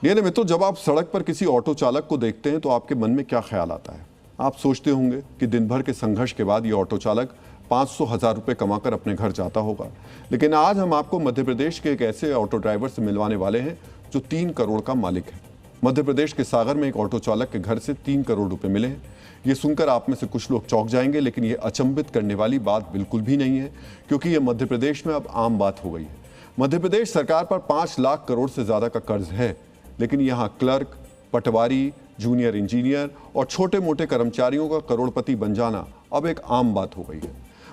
ये मित्रों, जब आप सड़क पर किसी ऑटो चालक को देखते हैं तो आपके मन में क्या ख्याल आता है? आप सोचते होंगे कि दिन भर के संघर्ष के बाद ये ऑटो चालक 500,000 रुपए कमाकर अपने घर जाता होगा। लेकिन आज हम आपको मध्य प्रदेश के एक ऐसे ऑटो ड्राइवर से मिलवाने वाले हैं जो 3 करोड़ का मालिक है। मध्य प्रदेश के सागर में एक ऑटो चालक के घर से 3 करोड़ रुपए मिले हैं। ये सुनकर आप में से कुछ लोग चौंक जाएंगे, लेकिन ये अचंभित करने वाली बात बिल्कुल भी नहीं है, क्योंकि ये मध्य प्रदेश में अब आम बात हो गई है। मध्य प्रदेश सरकार पर 5 लाख करोड़ से ज्यादा का कर्ज है, लेकिन यहाँ क्लर्क, पटवारी, जूनियर इंजीनियर और छोटे मोटे कर्मचारियों का करोड़पति बन जाना अब एक आम बात हो गई है।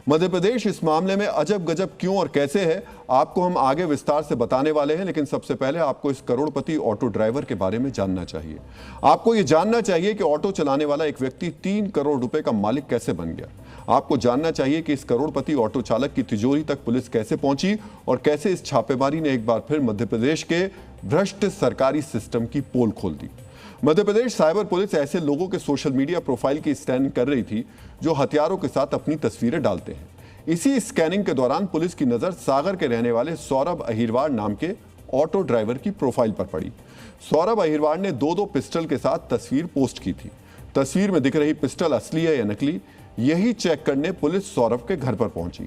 मध्य प्रदेश इस मामले में अजब गजब क्यों और कैसे है, आपको हम आगे विस्तार से बताने वाले हैं। लेकिन सबसे पहले आपको इस करोड़पति ऑटो ड्राइवर के बारे में जानना चाहिए। आपको यह जानना चाहिए कि ऑटो चलाने वाला एक व्यक्ति 3 करोड़ रुपए का मालिक कैसे बन गया। आपको जानना चाहिए कि इस करोड़पति ऑटो चालक की तिजोरी तक पुलिस कैसे पहुंची और कैसे इस छापेमारी ने एक बार फिर मध्य प्रदेश के भ्रष्ट सरकारी सिस्टम की पोल खोल दी। मध्य प्रदेश साइबर पुलिस ऐसे लोगों के सोशल मीडिया प्रोफाइल की स्कैनिंग कर रही थी जो हथियारों के साथ अपनी तस्वीरें डालते हैं। इसी स्कैनिंग के दौरान पुलिस की नजर सागर के रहने वाले सौरभ अहिरवार नाम के ऑटो ड्राइवर की प्रोफाइल पर पड़ी। सौरभ अहिरवार ने 2-2 पिस्टल के साथ तस्वीर पोस्ट की थी। तस्वीर में दिख रही पिस्टल असली है या नकली, यही चेक करने पुलिस सौरभ के घर पर पहुंची।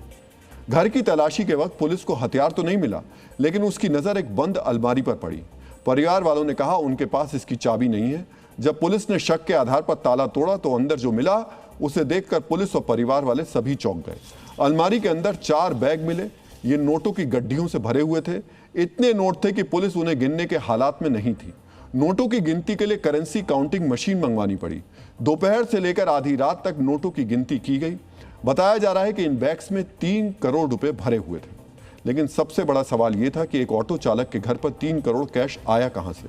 घर की तलाशी के वक्त पुलिस को हथियार तो नहीं मिला, लेकिन उसकी नजर एक बंद अलमारी पर पड़ी। परिवार वालों ने कहा उनके पास इसकी चाबी नहीं है। जब पुलिस ने शक के आधार पर ताला तोड़ा तो अंदर जो मिला उसे देखकर पुलिस और परिवार वाले सभी चौंक गए। अलमारी के अंदर 4 बैग मिले। ये नोटों की गड्ढियों से भरे हुए थे। इतने नोट थे कि पुलिस उन्हें गिनने के हालात में नहीं थी। नोटों की गिनती के लिए करेंसी काउंटिंग मशीन मंगवानी पड़ी। दोपहर से लेकर आधी रात तक नोटों की गिनती की गई। बताया जा रहा है कि इन बैग्स में 3 करोड़ रुपए भरे हुए थे। लेकिन सबसे बड़ा सवाल यह था कि एक ऑटो चालक के घर पर 3 करोड़ कैश आया कहां से।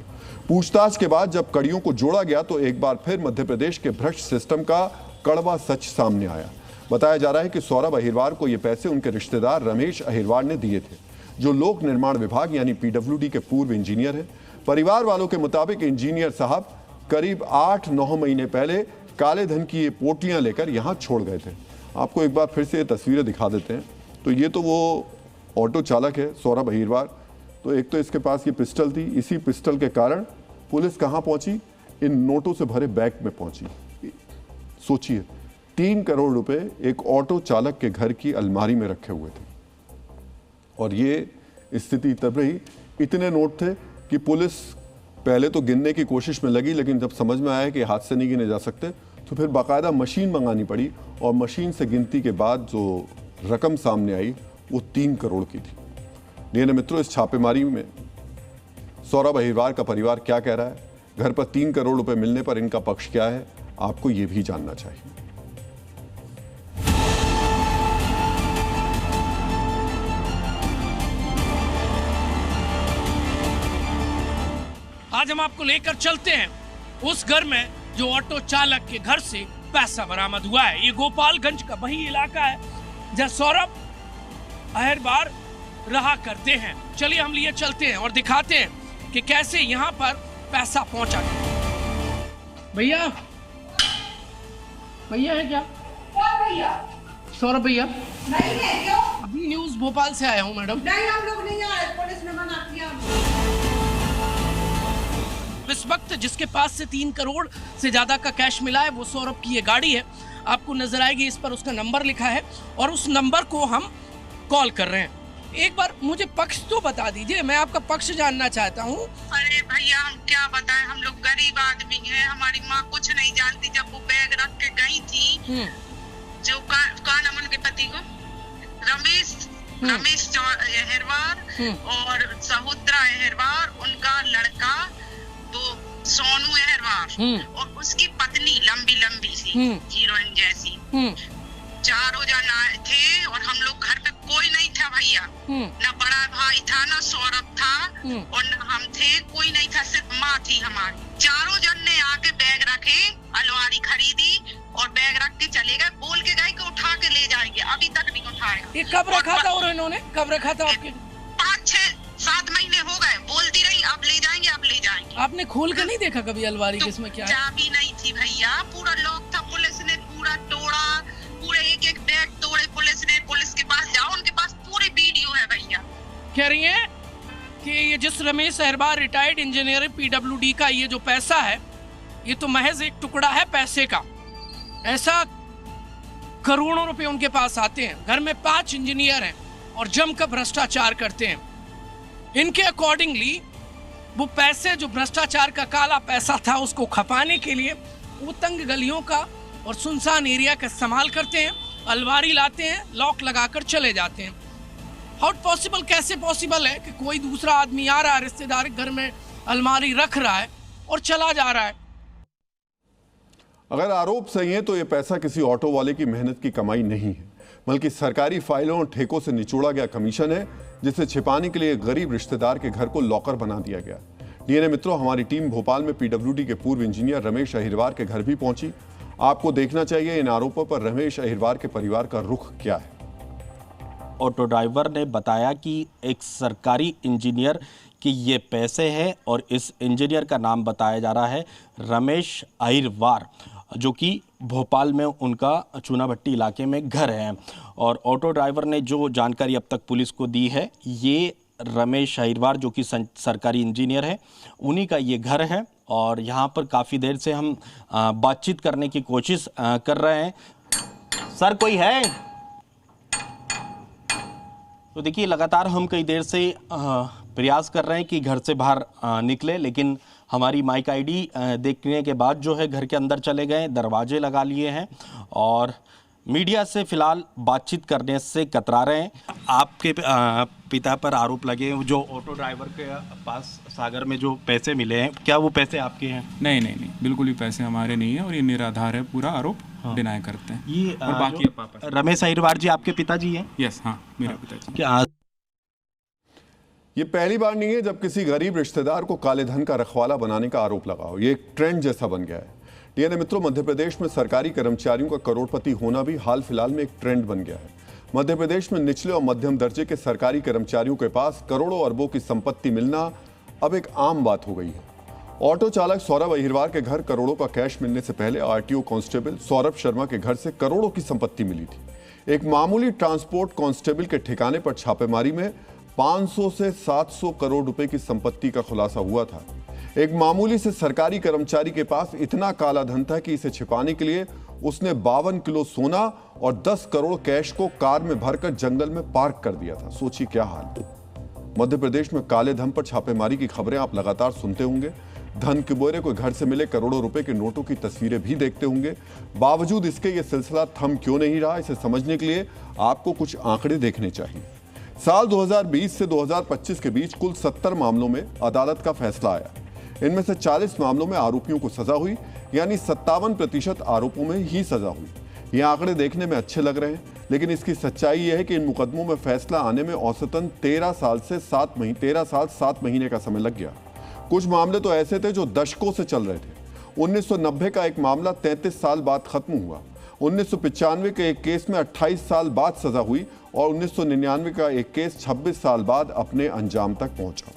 पूछताछ के बाद जब कड़ियों को जोड़ा गया तो एक बार फिर मध्य प्रदेश के भ्रष्ट सिस्टम का कड़वा सच सामने आया। बताया जा रहा है कि सौरभ अहिरवार को ये पैसे उनके रिश्तेदार रमेश अहिरवार ने दिए थे, जो लोक निर्माण विभाग यानी पीडब्ल्यूडी के पूर्व इंजीनियर हैं। परिवार वालों के मुताबिक इंजीनियर साहब करीब 8-9 महीने पहले काले धन की ये पोटलियां लेकर यहां छोड़ गए थे। आपको एक बार फिर से ये तस्वीरें दिखा देते हैं। तो ये तो वो ऑटो चालक है सौरभ अहिरवार। तो एक तो इसके पास ये पिस्टल थी, इसी पिस्टल के कारण पुलिस कहां पहुंची? इन नोटों से भरे बैग में पहुंची। सोचिए, 3 करोड़ रुपए एक ऑटो चालक के घर की अलमारी में रखे हुए थे। और ये स्थिति तब रही, इतने नोट थे कि पुलिस पहले तो गिनने की कोशिश में लगी, लेकिन जब समझ में आया कि हाथ से नहीं गिने जा सकते तो फिर बाकायदा मशीन मंगानी पड़ी। और मशीन से गिनती के बाद जो रकम सामने आई वो 3 करोड़ की थी। मेरे मित्रों, इस छापेमारी में सौरभ अहिरवार का परिवार क्या कह रहा है, घर पर 3 करोड़ रुपए मिलने पर इनका पक्ष क्या है, आपको यह भी जानना चाहिए। आज हम आपको लेकर चलते हैं उस घर में जो ऑटो चालक के घर से पैसा बरामद हुआ है। ये गोपालगंज का वही इलाका है जहां सौरभ अहिरवार रहा करते हैं। चलिए हम लिए चलते हैं और दिखाते हैं कि कैसे यहाँ पर पैसा पहुंचा। भैया भैया है क्या? भैया सौरभ भैया नहीं है क्यों? अभी न्यूज भोपाल से आया हूँ मैडम। नहीं, हम लोग नहीं आए, पुलिस ने मना किया। इस वक्त जिसके पास से 3 करोड़ से ज्यादा का कैश मिला है वो सौरभ की ये गाड़ी है, आपको नजर आएगी। इस पर उसका नंबर लिखा है और उस नंबर को हम कॉल कर रहे हैं। एक बार मुझे पक्ष तो बता दीजिए, मैं आपका पक्ष जानना चाहता हूँ। अरे भैया हम क्या बताएं, हम लोग गरीब आदमी हैं, हमारी माँ कुछ नहीं जानती। जब वो बैग रख के गई थी, जो का नाम उनके पति को रमेश अहिरवार और सहोदरा अहिरवार, उनका लड़का तो सोनू अहिरवार और उसकी पत्नी लंबी लंबी सी हीरोइन जैसी, चारों जना थे। और हम लोग घर पे कोई नहीं था भैया, ना बड़ा भाई था, ना सौरभ था और ना हम थे, कोई नहीं था, सिर्फ माँ थी हमारी। चारों जन ने आके बैग रखे, अलमारी खरीदी और बैग रख के चले गए। बोल के गए कि उठा के ले जाएंगे, अभी तक नहीं उठाया। ये कब रखा था और इन्होंने कब रखा था? आपके 5-6-7 महीने हो गए, बोलती रही अब ले जाएंगे अब ले जाएंगे। आपने खोल के नहीं देखा कभी अलमारी तो किसमें क्या है? चाबी नहीं थी भैया, पूरा लॉक था। पुलिस ने पूरा तोड़ा, पूरे एक बैग तोड़े पुलिस ने। पुलिस के पास जाओ, उनके पास पूरी वीडियो है भैया। कह रही है कि ये जिस Ramesh Ahirwar retired engineer PWD का ये जो पैसा है, ये तो महज एक टुकड़ा है पैसे का। ऐसा करोड़ों रुपए उनके पास आते हैं। घर में 5 इंजीनियर हैं और जमकर भ्रष्टाचार करते हैं। इनके अकॉर्डिंगली वो पैसे जो भ्रष्टाचार का काला पैसा था उसको खपाने के लिए वो तंग गलियों का और सुनसान एरिया का इस्तेमाल करते हैं, अलमारी लाते हैं, लॉक लगाकर चले जाते हैं। हाउ पॉसिबल, कैसे पॉसिबल है कि कोई दूसरा आदमी आ रहा है, रिश्तेदार घर में अलमारी रख रहा है और चला जा रहा है। अगर आरोप सही है तो ये पैसा किसी ऑटो वाले की मेहनत की कमाई नहीं है, बल्कि सरकारी फाइलों और ठेकों से निचोड़ा गया कमीशन है, जिसे छिपाने के लिए गरीब रिश्तेदार के घर को लॉकर बना दिया गया। डीएनए मित्रों, हमारी टीम भोपाल में पीडब्ल्यूडी के पूर्व इंजीनियर रमेश अहिरवार के घर भी पहुंची। आपको देखना चाहिए इन आरोपों पर रमेश अहिरवार के परिवार का रुख क्या है। ऑटो ड्राइवर ने बताया कि एक सरकारी इंजीनियर कि ये पैसे हैं और इस इंजीनियर का नाम बताया जा रहा है रमेश अहिरवार, जो कि भोपाल में उनका चूनाभट्टी इलाके में घर है। और ऑटो ड्राइवर ने जो जानकारी अब तक पुलिस को दी है, ये रमेश अहिरवार जो कि सरकारी इंजीनियर है, उन्हीं का ये घर है। और यहाँ पर काफ़ी देर से हम बातचीत करने की कोशिश कर रहे हैं। सर, कोई है? तो देखिए, लगातार हम कई देर से प्रयास कर रहे हैं कि घर से बाहर निकले, लेकिन हमारी माइक आईडी देखने के बाद जो है घर के अंदर चले गए, दरवाजे लगा लिए हैं और मीडिया से फिलहाल बातचीत करने से कतरा रहे हैं। आपके पिता पर आरोप लगे जो ऑटो ड्राइवर के पास सागर में जो पैसे मिले हैं, क्या वो पैसे आपके हैं? नहीं, बिल्कुल भी पैसे हमारे नहीं है और ये निराधार है, पूरा आरोप डिनाई करते हैं। ये और बाकी पापा रमेश अहिरवार जी आपके पिताजी हैं? यस, हाँ, मेरे पिताजी। क्या ये पहली बार नहीं है जब किसी गरीब रिश्तेदार को काले धन का रखवाला बनाने का आरोप लगा हो। ये एक ट्रेंड जैसा बन गया है। डीएनए मित्रों, मध्य प्रदेश में सरकारी कर्मचारियों का करोड़पति होना भी हाल फिलहाल में एक ट्रेंड बन गया है। मध्य प्रदेश में निचले और मध्यम दर्जे के सरकारी कर्मचारियों के पास करोड़ों अरबों की संपत्ति मिलना अब एक आम बात हो गई है। ऑटो चालक सौरभ अहिरवार के घर करोड़ों का कैश मिलने से पहले आरटीओ कांस्टेबल सौरभ शर्मा के घर से करोड़ों की संपत्ति मिली थी। एक मामूली ट्रांसपोर्ट कांस्टेबल के ठिकाने पर छापेमारी में 500 से 700 करोड़ रुपए की संपत्ति का खुलासा हुआ था। एक मामूली से सरकारी कर्मचारी के पास इतना काला धन था कि इसे छिपाने के लिए उसने 52 किलो सोना और 10 करोड़ कैश को कार में भरकर जंगल में पार्क कर दिया था। सोचिए क्या हाल। मध्य प्रदेश में काले धन पर छापेमारी की खबरें आप लगातार सुनते होंगे। धन के बोरे को घर से मिले करोड़ों रुपए के नोटों की तस्वीरें भी देखते होंगे। बावजूद इसके ये सिलसिला थम क्यों नहीं रहा, इसे समझने के लिए आपको कुछ आंकड़े देखने चाहिए। साल 2020 से 2025 के बीच कुल 70 मामलों में अदालत का फैसला आया। इनमें से 40 मामलों में आरोपियों को सजा हुई, यानी 57% आरोपों में ही सजा हुई। ये आंकड़े देखने में अच्छे लग रहे हैं, लेकिन इसकी सच्चाई यह है कि इन मुकदमों में फैसला आने में औसतन 13 साल 7 महीने का समय लग गया। कुछ मामले तो ऐसे थे जो दशकों से चल रहे थे। 1990 का एक मामला 33 साल बाद खत्म हुआ। 1995 के एक केस में 28 साल बाद सजा हुई और 1999 का एक केस 26 साल बाद अपने अंजाम तक पहुंचा।